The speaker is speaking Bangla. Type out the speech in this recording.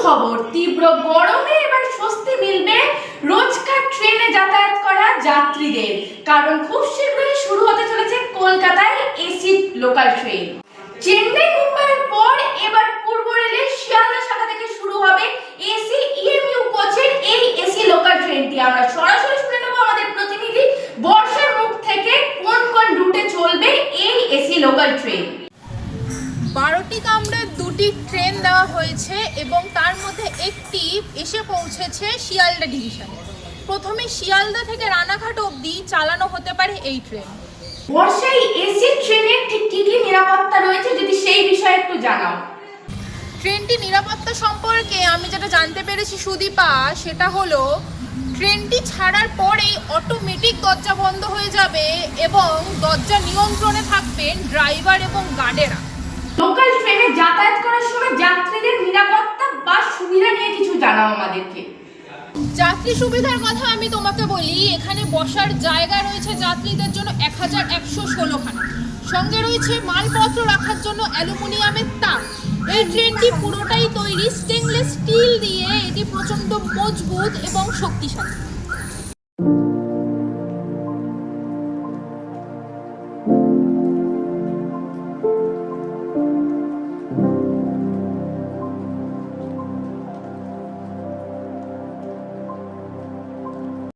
সুখবর, তীব্র গরমে এবার স্বস্তি মিলবে রোজকার ট্রেনে যাতায়াত করা যাত্রীদের, কারণ খুব শীঘ্রই শুরু হতে চলেছে কলকাতায় এসি লোকাল ট্রেন। চেন্নাই মুম্বাইয়ের পর এবার পূর্ব রেলের শিয়ালদা শাখা থেকে শুরু হবে এসি ইএমইউ কোচের এই এসি লোকাল ট্রেনটি। আমরা সরাসরি শুনে নেব আমাদের প্রতিনিধি বর্ষার মুখ থেকে কোন কোন রুটে চলবে এই এসি লোকাল ট্রেন। 12টি কামরার 2টি ট্রেন দেওয়া হয়েছে এবং তার মধ্যে একটি এসে পৌঁছেছে শিয়ালদা ডিভিশনে। প্রথমে শিয়ালদা থেকে রানাঘাট অবধি চালানো হতে পারে এই ট্রেন। বর্ষায় এসি ট্রেনের ঠিক কি কি নিরাপত্তা রয়েছে, যদি সেই বিষয়ে একটু জানাও। ট্রেনটি নিরাপত্তা সম্পর্কে আমি যেটা জানতে পেরেছি সুদীপা, সেটা হলো ট্রেনটি ছাড়ার পরেই অটোমেটিক দরজা বন্ধ হয়ে যাবে এবং দরজা নিয়ন্ত্রণে থাকবেন ড্রাইভার এবং গার্ডেরা। লোকাল ট্রেনে যাতায়াত করার সময় যাত্রীদের নিরাপত্তা বা সুবিধা নিয়ে কিছু জানাও আমাদেরকে। যাত্রী সুবিধার কথা আমি তোমাকে বলি, এখানে বসার জায়গা রয়েছে যাত্রীদের জন্য 1116 খানা। সঙ্গে রয়েছে মালপত্র রাখার জন্য অ্যালুমিনিয়ামের তাক। এই ট্রেনটি পুরোটাই তৈরি স্টেনলেস স্টিল দিয়ে, এটি প্রচণ্ড মজবুত এবং শক্তিশালী।